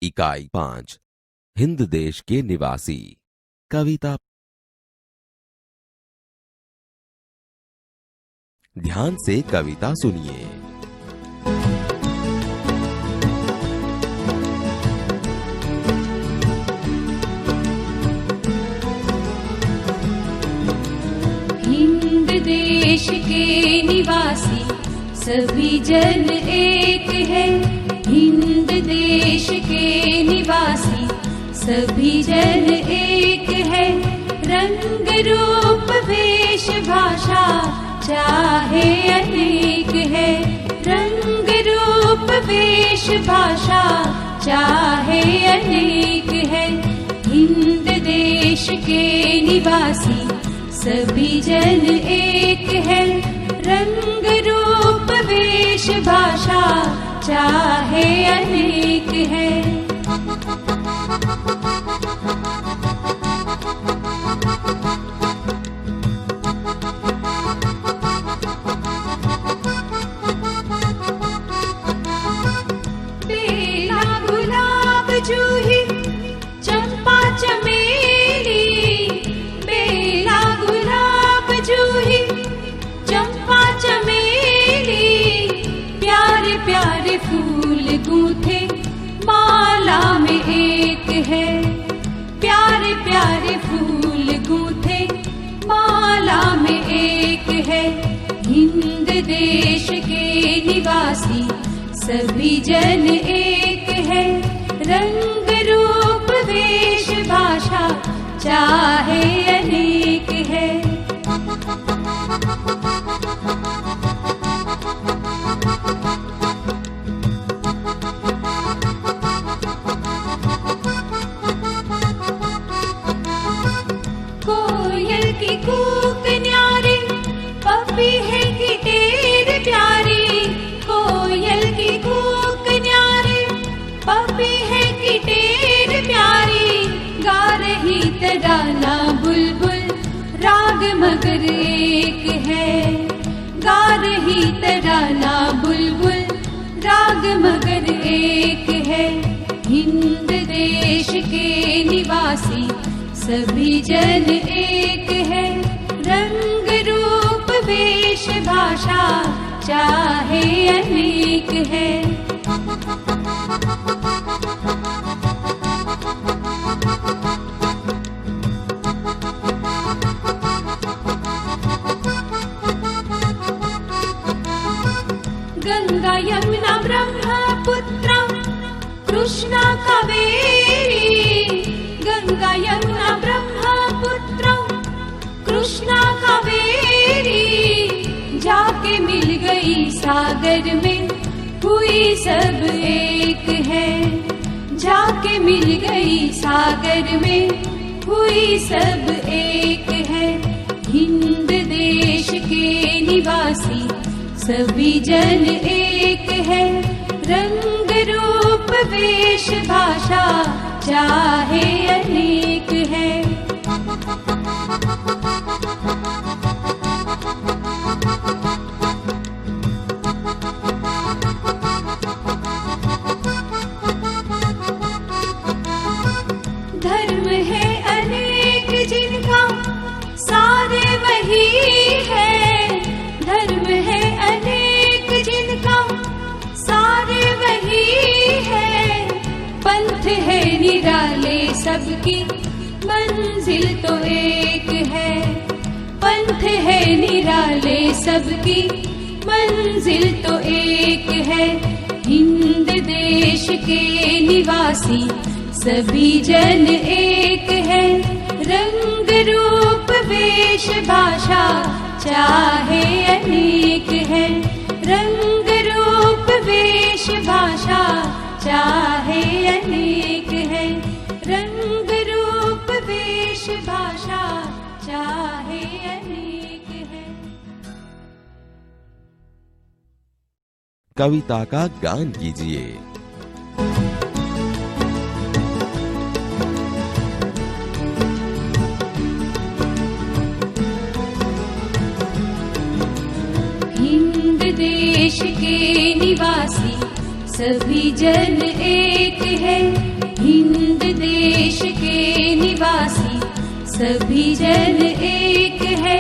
इकाई 5 हिंद देश के निवासी। कविता। ध्यान से कविता सुनिए। हिंद देश के निवासी सभी जन एक है। हिंद देश के निवासी सभी जन एक है। रंग रूप वेश भाषा चाहे अनेक है। रंग रूप वेश भाषा चाहे अनेक है। हिंद देश के निवासी सभी जन एक है। रंग रूप वेश भाषा चाहे अनेक है। बेला गुलाब जूही चंपा चमेली। बेला गुलाब जूही चंपा चमेली। प्यारे प्यारे फूल गूंथे माला में एक है। प्यारे प्यारे फूल गूंथे माला में एक है। हिंद देश के निवासी सभी जन एक है। रंग रूप वेश भाषा चाहे अनेक है। कोयल की कूक न्यारी पपी है गिटेर प्यारी। कोयल की कूक न्यारी पपी है गिटेर प्यारी। गा रही तराना बुलबुल राग मगर एक है। गा रही तराना बुलबुल राग मगर एक है। हिंद देश के निवासी सभी जन एक है। रंग रूप वेश भाषा चाहे अनेक है। गंगा यमुना ब्रह्मपुत्र कृष्णा कावेरी। गंगा यमुना ब्रह्मपुत्र कृष्णा कावेरी। जाके मिल गई सागर में हुई सब एक है। जाके मिल गई सागर में हुई सब एक है। हिंद देश के निवासी सभी जन एक है। रंग रूप वेश भाषा चाहे अनेक है। धर्म है अनेक जिनका सारे वही है। धर्म है अनेक जिनका सारे वही है। पंथ है निराले सबकी मंजिल तो एक है। पंथ है निराले सबकी मंजिल तो एक है। हिंद देश के निवासी सभी जन एक है। रंग रूप वेश भाषा चाहे अनेक है। रंग रूप वेश भाषा चाहे अनेक है। रंग रूप वेश भाषा चाहे अनेक है। कविता का गान कीजिए। हिंद देश के निवासी सभी जन एक है। हिंद देश के निवासी सभी जन एक है।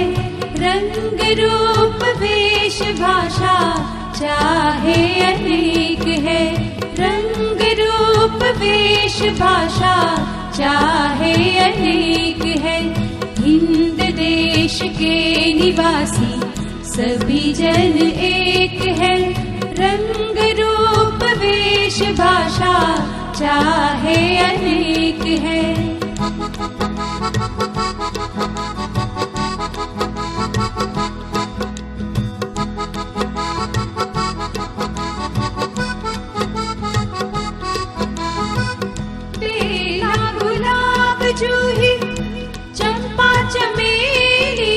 रंग रूप वेश भाषा चाहे अनेक है। रंग रूप वेश भाषा चाहे अनेक है। हिंद देश के निवासी सभी जन एक है। रंग रूप वेश भाषा चाहे अनेक है। बेला गुलाब जूही चंपा चमेली।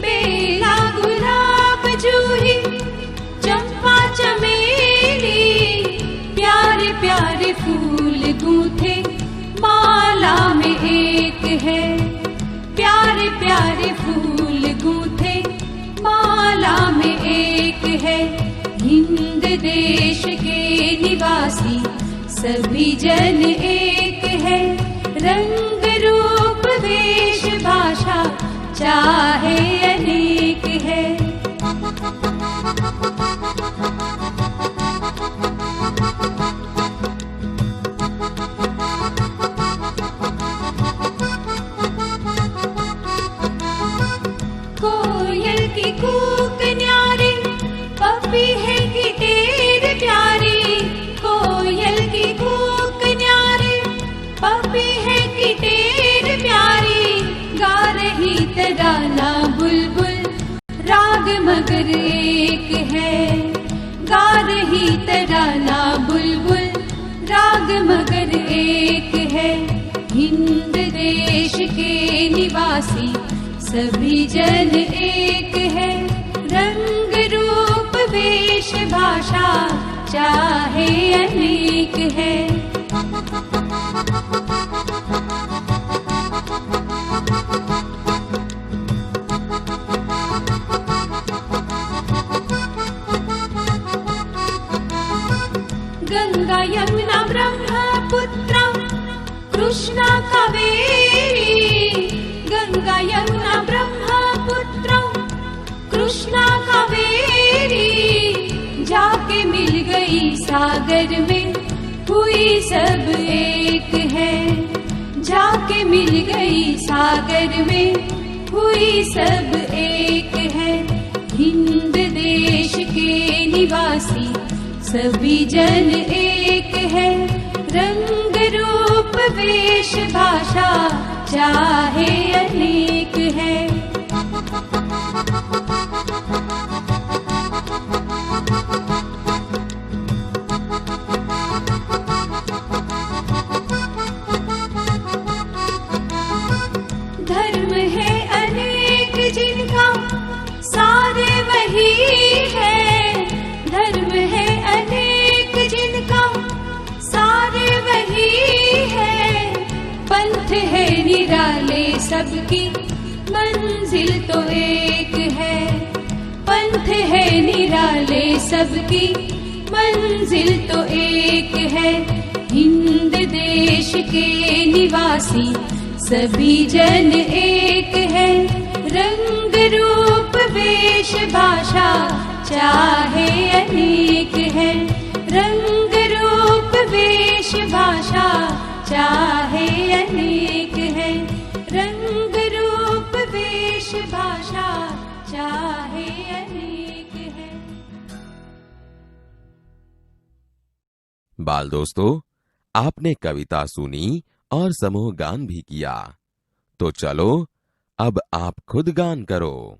बेला गुलाब जूही चंपा चमेली। प्यारे प्यारे फूल गूंथे माला में एक है। प्यारे प्यारे फूल गूंथे माला में एक है। हिंद देश के निवासी सभी जन एक है। रंग रूप वेश भाषा चाहे अनेक है। कोयल की कूक न्यारी पपी है गिटेर प्यारी। कोयल की कूक न्यारी पपी है गिटेर प्यारी। गा रही तराना बुलबुल राग मगर एक है। गा रही तराना बुलबुल राग मगर एक है। हिंद देश के निवासी सभी जन एक है। रंग रूप वेश भाषा चाहे अनेक है। गंगा यमुना ब्रह्मपुत्र कृष्णा कावेरी। गंगा यमुना ब्रह्मपुत्र कृष्णा कावेरी। जाके मिल गई सागर में हुई सब एक है। जाके मिल गई सागर में हुई सब एक है। हिंद देश के निवासी सभी जन एक है। रंग रूप वेश भाषा चाहे अनेक है। धर्म है अनेक जिनका सारे वही है। धर्म है अनेक जिनका सारे वही है। पंथ है निराले सबकी मंजिल तो एक है। पंथ है निराले सबकी मंजिल तो एक है। हिंद देश के निवासी सभी जन एक है। रंग रूप वेश भाषा चाहे अनेक है। रंग रूप वेश भाषा चाहे अनेक है। रंग रूप वेश भाषा चाहे अनेक है। बाल दोस्तों, आपने कविता सुनी और समूह गान भी किया। तो चलो अब आप खुद गान करो।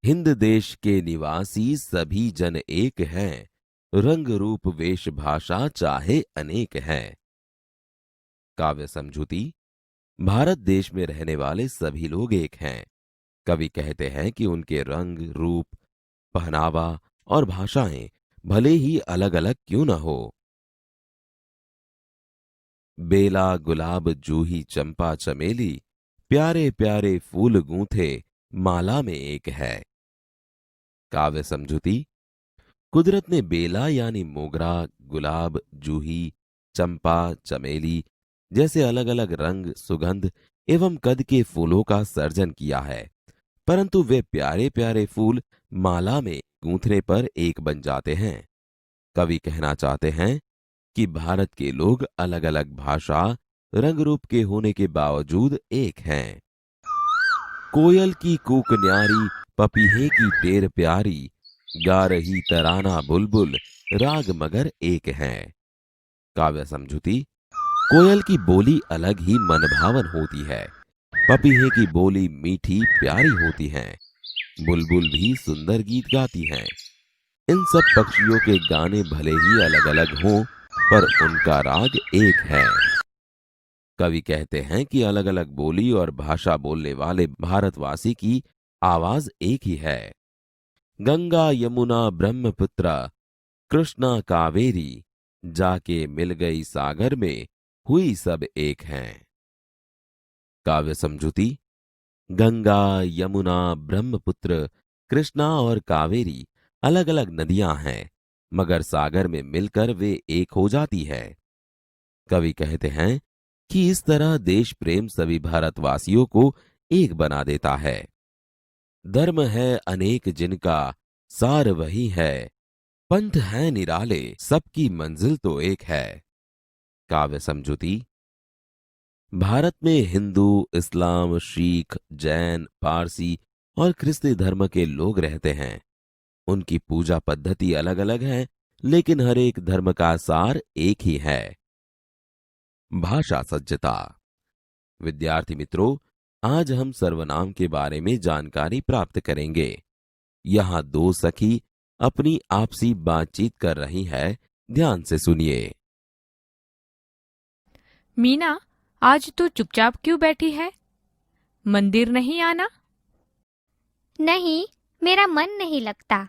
हिंद देश के निवासी सभी जन एक हैं, रंग रूप वेश भाषा चाहे अनेक हैं। काव्य समझूती। भारत देश में रहने वाले सभी लोग एक हैं। कवि कहते हैं कि उनके रंग, रूप, पहनावा और भाषाएं भले ही अलग अलग क्यों न हो। बेला, गुलाब, जूही, चंपा, चमेली, प्यारे प्यारे फूल गूंथे माला में एक है। काव्य समझूती। कुदरत ने बेला यानी मोगरा, गुलाब, जूही, चंपा, चमेली जैसे अलग अलग रंग, सुगंध एवं कद के फूलों का सर्जन किया है, परंतु वे प्यारे प्यारे फूल माला में गूंथने पर एक बन जाते हैं। कवि कहना चाहते हैं कि भारत के लोग अलग अलग भाषा, रंग रूप के होने के बावजूद एक हैं। कोयल की कूक न्यारी, पपीहे की टेर प्यारी, गा रही तराना बुलबुल, राग मगर एक हैं। काव्य समझूती। कोयल की बोली अलग ही मनभावन होती है। पपीहे की बोली मीठी प्यारी होती है। बुलबुल भी सुंदर गीत गाती हैं। इन सब पक्षियों के गाने भले ही अलग अलग हों, पर उनका राग एक है। कवि कहते हैं कि अलग अलग बोली और भाषा बोलने वाले भारतवासी की आवाज एक ही है। गंगा यमुना ब्रह्मपुत्र कृष्णा कावेरी, जाके मिल गई सागर में हुई सब एक हैं। काव्य समझूती। गंगा, यमुना, ब्रह्मपुत्र, कृष्णा और कावेरी अलग अलग नदियां हैं, मगर सागर में मिलकर वे एक हो जाती है। कवि कहते हैं कि इस तरह देश प्रेम सभी भारतवासियों को एक बना देता है। धर्म है अनेक जिनका, सार वही है, पंथ है निराले, सबकी मंजिल तो एक है। काव्य समझूती। भारत में हिंदू, इस्लाम, सिख, जैन, पारसी और ख्रिस्ती धर्म के लोग रहते हैं। उनकी पूजा पद्धति अलग अलग है, लेकिन हर एक धर्म का सार एक ही है। भाषा सज्जता। विद्यार्थी मित्रों, आज हम सर्वनाम के बारे में जानकारी प्राप्त करेंगे। यहां दो सखी अपनी आपसी बातचीत कर रही है, ध्यान से सुनिए। मीना, आज तू चुपचाप क्यों बैठी है? मंदिर नहीं आना? नहीं, मेरा मन नहीं लगता।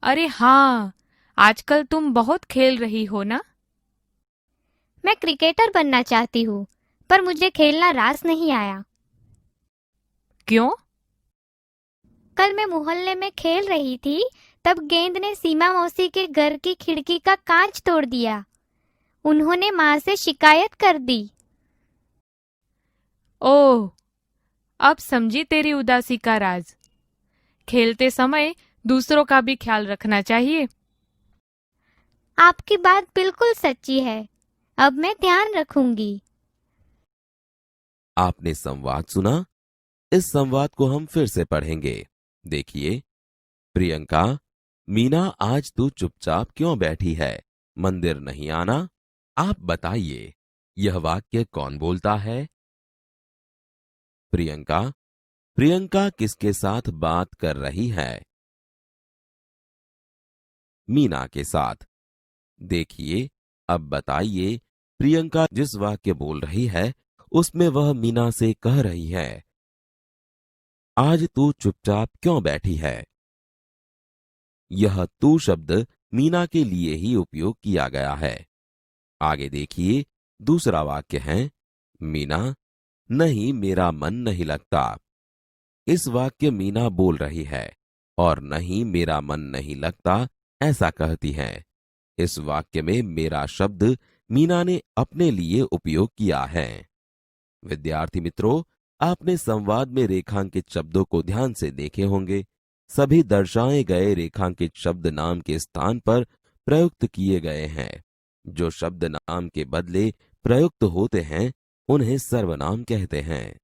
अरे हाँ, आजकल तुम बहुत खेल रही हो ना? मैं क्रिकेटर बनना चाहती हूँ, पर मुझे खेलना रास नहीं आया। क्यों? कल मैं मोहल्ले में खेल रही थी, तब गेंद ने सीमा मौसी के घर की खिड़की का कांच तोड़ दिया। उन्होंने माँ से शिकायत कर दी। ओह, अब समझी तेरी उदासी का राज। खेलते समय दूसरों का भी ख्याल रखना चाहिए। आपकी बात बिल्कुल सच्ची है। अब मैं ध्यान रखूंगी। आपने संवाद सुना? इस संवाद को हम फिर से पढ़ेंगे। देखिए। प्रियंका, मीना आज तू चुपचाप क्यों बैठी है? मंदिर नहीं आना? आप बताइए, यह वाक्य कौन बोलता है? प्रियंका, प्रियंका किसके साथ बात कर रही है? मीना के साथ। देखिए, अब बताइए, प्रियंका जिस वाक्य बोल रही है उसमें वह मीना से कह रही है, आज तू चुपचाप क्यों बैठी है? यह तू शब्द मीना के लिए ही उपयोग किया गया है। आगे देखिए, दूसरा वाक्य है, मीना, नहीं मेरा मन नहीं लगता। इस वाक्य मीना बोल रही है और नहीं मेरा मन नहीं लगता ऐसा कहती है। इस वाक्य में मेरा शब्द मीना ने अपने लिए उपयोग किया है। विद्यार्थी मित्रों, आपने संवाद में रेखांकित शब्दों को ध्यान से देखे होंगे। सभी दर्शाए गए रेखांकित शब्द नाम के स्थान पर प्रयुक्त किए गए हैं। जो शब्द नाम के बदले प्रयुक्त होते हैं उन्हें सर्वनाम कहते हैं।